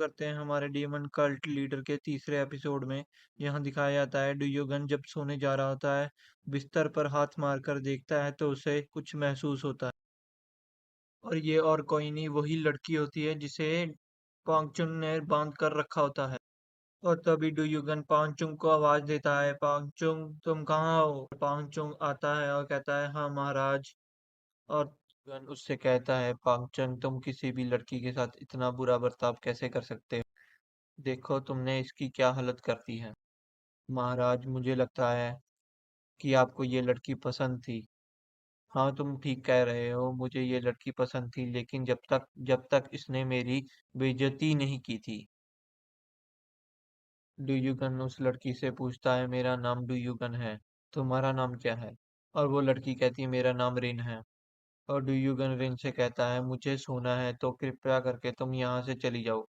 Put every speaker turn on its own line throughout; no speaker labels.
करते हैं हमारे डीमन कल्ट लीडर के तीसरे एपिसोड में। यहाँ दिखाया जाता है ड्यूगन जब सोने जा रहा होता है, बिस्तर पर हाथ मारकर देखता है तो उसे कुछ महसूस होता है। और ये और कोई नहीं, वही लड़की होती है जिसे पांगचुंग ने बांध कर रखा होता है। और तभी ड्यूगन पांगचुंग को आवाज देता है, पांगचुंग तुम कहाँ हो? पांगचुंग आता है और कहता है हाँ महाराज। और गन उससे कहता है, पांगचंग तुम किसी भी लड़की के साथ इतना बुरा बर्ताव कैसे कर सकते हो? देखो तुमने इसकी क्या हालत कर दी है। महाराज मुझे लगता है कि आपको ये लड़की पसंद थी। हाँ तुम ठीक कह रहे हो, मुझे ये लड़की पसंद थी, लेकिन जब तक इसने मेरी बेइज्जती नहीं की थी। डुयुगन उस लड़की से पूछता है, मेरा नाम डुयुगन है, तुम्हारा नाम क्या है? और वो लड़की कहती है, मेरा नाम रिन है। और डुयुगन रिन से कहता है, मुझे सोना है तो कृपया करके तुम यहाँ से चली जाओ।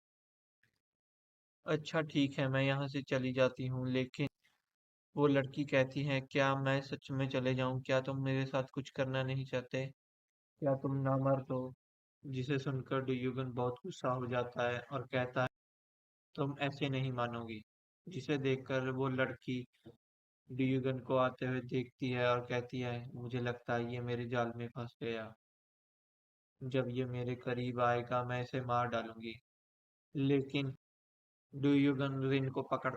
अच्छा ठीक है, मैं यहाँ से चली जाती हूँ, लेकिन वो लड़की कहती है, क्या मैं सच में चले जाऊँ? क्या तुम मेरे साथ कुछ करना नहीं चाहते? क्या तुम ना मर दो? जिसे सुनकर डुयुगन बहुत गुस्सा हो जाता है और कहता है, तुम ऐसे नहीं मानोगी। जिसे देखकर वो लड़की डुयुगन को आते हुए देखती है और कहती है, मुझे लगता है ये मेरे जाल में फंस गया। जब ये मेरे करीब आएगा मैं इसे मार डालूंगी। लेकिन डुयुगन रिन को पकड़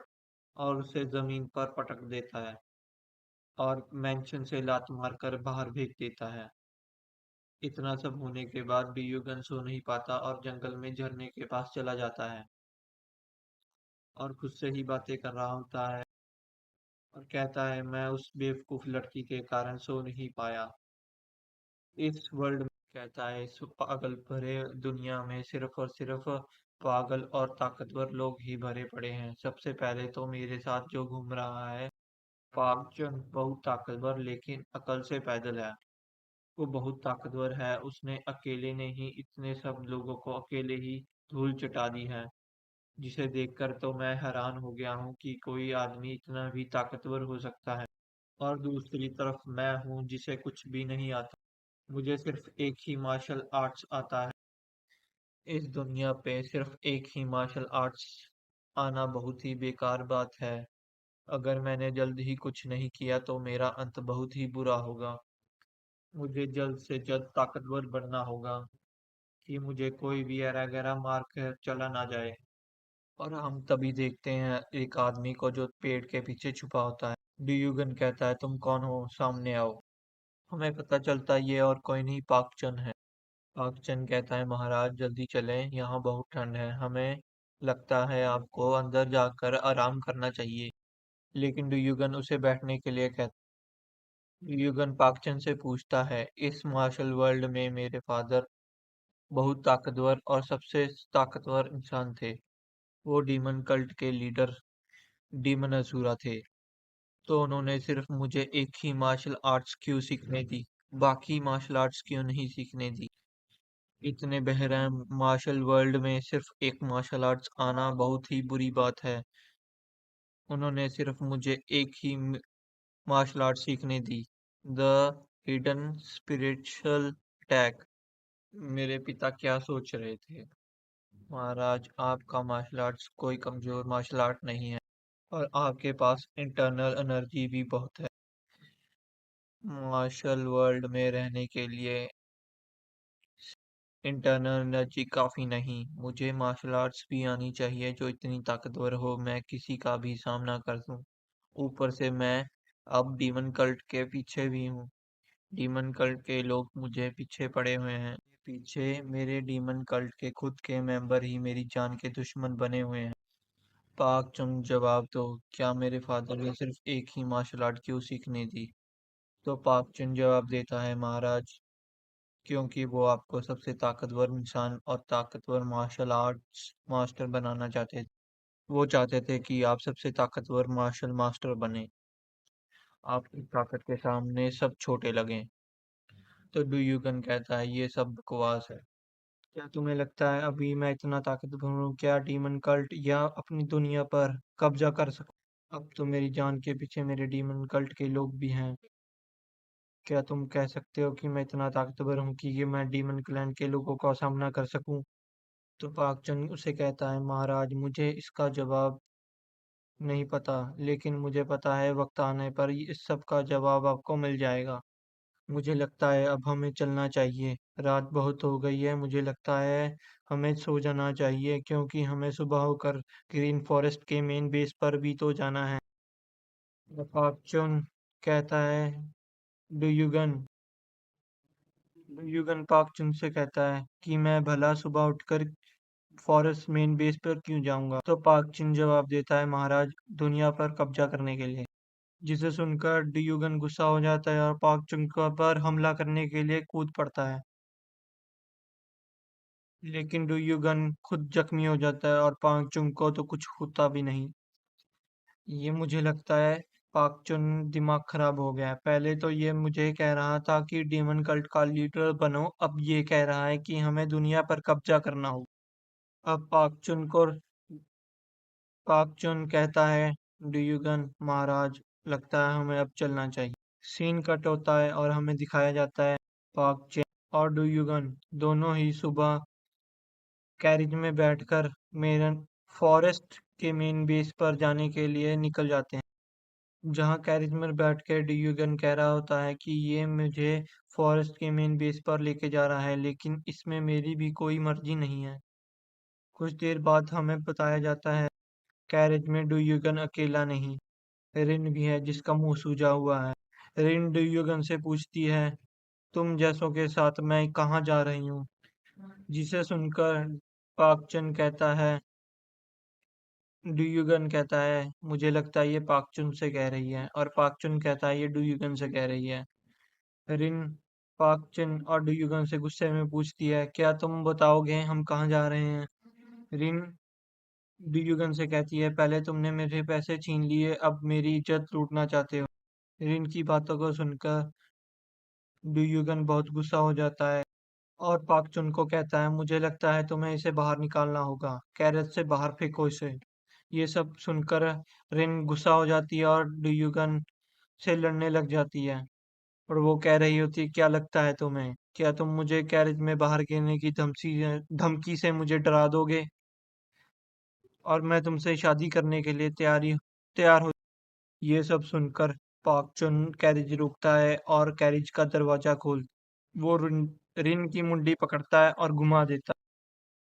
और उसे जमीन पर पटक देता है और मैंशन से लात मारकर बाहर फेंक देता है। इतना सब होने के बाद भी युगन सो नहीं पाता और जंगल में झरने के पास चला जाता है और खुद से ही बातें कर रहा होता है और कहता है, मैं उस बेवकूफ लड़की के कारण सो नहीं पाया। इस वर्ल्ड में, कहता है, इस पागल भरे दुनिया में सिर्फ और सिर्फ पागल और ताकतवर लोग ही भरे पड़े हैं। सबसे पहले तो मेरे साथ जो घूम रहा है पागचन बहुत ताकतवर लेकिन अकल से पैदल है। वो बहुत ताकतवर है, उसने अकेले ने ही इतने सब लोगों को अकेले ही धूल चटा दी है। जिसे देखकर तो मैं हैरान हो गया हूँ कि कोई आदमी इतना भी ताकतवर हो सकता है। और दूसरी तरफ मैं हूँ जिसे कुछ भी नहीं आता। मुझे सिर्फ एक ही मार्शल आर्ट्स आता है। इस दुनिया पे सिर्फ एक ही मार्शल आर्ट्स आना बहुत ही बेकार बात है। अगर मैंने जल्द ही कुछ नहीं किया तो मेरा अंत बहुत ही बुरा होगा। मुझे जल्द से जल्द ताकतवर बनना होगा कि मुझे कोई भी ऐरा गैरा मार कर चला ना जाए। और हम तभी देखते हैं एक आदमी को जो पेड़ के पीछे छुपा होता है। ड्यूगन कहता है, तुम कौन हो? सामने आओ। हमें पता चलता है ये और कोई नहीं, पाकचन है। पाकचन कहता है, महाराज जल्दी चलें, यहाँ बहुत ठंड है, हमें लगता है आपको अंदर जाकर आराम करना चाहिए। लेकिन ड्यूगन उसे बैठने के लिए कहता है। ड्यूगन पाकचन से पूछता है, इस मार्शल वर्ल्ड में मेरे फादर बहुत ताकतवर और सबसे ताकतवर इंसान थे। वो डीमन कल्ट के लीडर डीमन असुरा थे। तो उन्होंने सिर्फ मुझे एक ही मार्शल आर्ट्स क्यों सीखने दी? बाकी मार्शल आर्ट्स क्यों नहीं सीखने दी? इतने बहरहान मार्शल वर्ल्ड में सिर्फ एक मार्शल आर्ट्स आना बहुत ही बुरी बात है। उन्होंने सिर्फ मुझे एक ही मार्शल आर्ट सीखने दी, द हिडन स्पिरिचुअल अटैक। मेरे पिता क्या सोच रहे थे? महाराज आपका मार्शल आर्ट्स कोई कमजोर मार्शल आर्ट नहीं है और आपके पास इंटरनल एनर्जी भी बहुत है। मार्शल वर्ल्ड में रहने के लिए इंटरनल एनर्जी काफी नहीं, मुझे मार्शल आर्ट्स भी आनी चाहिए जो इतनी ताकतवर हो मैं किसी का भी सामना कर दूं। ऊपर से मैं अब डीमन कल्ट के पीछे भी हूँ। डीमन कल्ट के लोग मुझे पीछे पड़े हुए हैं। पीछे मेरे डीमन कल्ट के खुद के मेंबर ही मेरी जान के दुश्मन बने हुए हैं। पाक चुंग जवाब दो, क्या मेरे फादर ने सिर्फ एक ही मार्शल आर्ट क्यों सीखने दी? तो पाक चुन जवाब देता है, महाराज क्योंकि वो आपको सबसे ताकतवर इंसान और ताकतवर मार्शल आर्ट्स मास्टर बनाना चाहते थे। वो चाहते थे कि आप सबसे ताकतवर मार्शल मास्टर बने, आपकी ताकत के सामने सब छोटे लगें। तो डुयुगन कहता है, ये सब बकवास है। क्या तुम्हें लगता है अभी मैं इतना ताकतवर हूँ क्या डीमन कल्ट या अपनी दुनिया पर कब्जा कर सकूं? अब तो मेरी जान के पीछे मेरे डीमन कल्ट के लोग भी हैं। क्या तुम कह सकते हो कि मैं इतना ताकतवर हूँ कि ये मैं डीमन क्लैन के लोगों का सामना कर सकूं? तो पाकचन उसे कहता है, महाराज मुझे इसका जवाब नहीं पता, लेकिन मुझे पता है वक्त आने पर इस सब का जवाब आपको मिल जाएगा। मुझे लगता है अब हमें चलना चाहिए। रात बहुत हो गई है, मुझे लगता है हमें सो जाना चाहिए क्योंकि हमें सुबह होकर ग्रीन फॉरेस्ट के मेन बेस पर भी तो जाना है। पाकचुन कहता है, डुयुगन डुयुगन पाकचुन से कहता है कि मैं भला सुबह उठकर फॉरेस्ट मेन बेस पर क्यों जाऊंगा। तो पाकचिन जवाब देता है, महाराज दुनिया पर कब्जा करने के लिए। जिसे सुनकर ड्यूगन गुस्सा हो जाता है और पाक चुनका पर हमला करने के लिए कूद पड़ता है। लेकिन ड्यूगन खुद जख्मी हो जाता है और पाक चुन को तो कुछ होता भी नहीं। ये मुझे लगता है पाक चुन दिमाग खराब हो गया है। पहले तो ये मुझे कह रहा था कि डीमन कल्ट का लीडर बनो, अब ये कह रहा है कि हमें दुनिया पर कब्जा करना हो। अब पाक चुन कहता है, ड्यूगन महाराज लगता है हमें अब चलना चाहिए। सीन कट होता है और हमें दिखाया जाता है पाक चेन और डुयुगन दोनों ही सुबह कैरिज में बैठकर मेरन फॉरेस्ट के मेन बेस पर जाने के लिए निकल जाते हैं। जहां कैरिज में बैठ के डुयुगन कह रहा होता है कि ये मुझे फॉरेस्ट के मेन बेस पर लेके जा रहा है, लेकिन इसमें मेरी भी कोई मर्जी नहीं है। कुछ देर बाद हमें बताया जाता है कैरिज में डुयुगन अकेला नहीं, रिन भी है जिसका मुंह सूजा हुआ है। रिन डुयुगन से पूछती है, तुम जैसों के साथ मैं कहाँ जा रही हूँ। जिसे सुनकर पाकचन कहता है, डुयुगन कहता है, मुझे लगता है ये पाकचुन से कह रही है, और पाकचुन कहता है ये डुयुगन से कह रही है। रिन पाकचन और डुयुगन से गुस्से में पूछती है, क्या तुम बताओगे हम कहाँ जा रहे हैं। रिन डुयुगन से कहती है, पहले तुमने मेरे पैसे छीन लिए, अब मेरी इज्जत लूटना चाहते हो। रिन की बातों को सुनकर डुयुगन बहुत गुस्सा हो जाता है और पाक चुन को कहता है, मुझे लगता है तुम्हें इसे बाहर निकालना होगा, कैरेज से बाहर फेंको इसे। ये सब सुनकर रिन गुस्सा हो जाती है और डुयुगन से लड़ने लग जाती है। और वो कह रही होती है, क्या लगता है तुम्हें, क्या तुम मुझे कैरेज में बाहर गिरने की धमकी से मुझे डरा दोगे और मैं तुमसे शादी करने के लिए तैयार हो। ये सब सुनकर पाक चुन कैरिज रोकता है और कैरिज का दरवाजा खोल वो रिन की मुंडी पकड़ता है और घुमा देता है।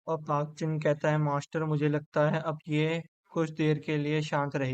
और पाक चिन कहता है, मास्टर मुझे लगता है अब ये कुछ देर के लिए शांत रहे।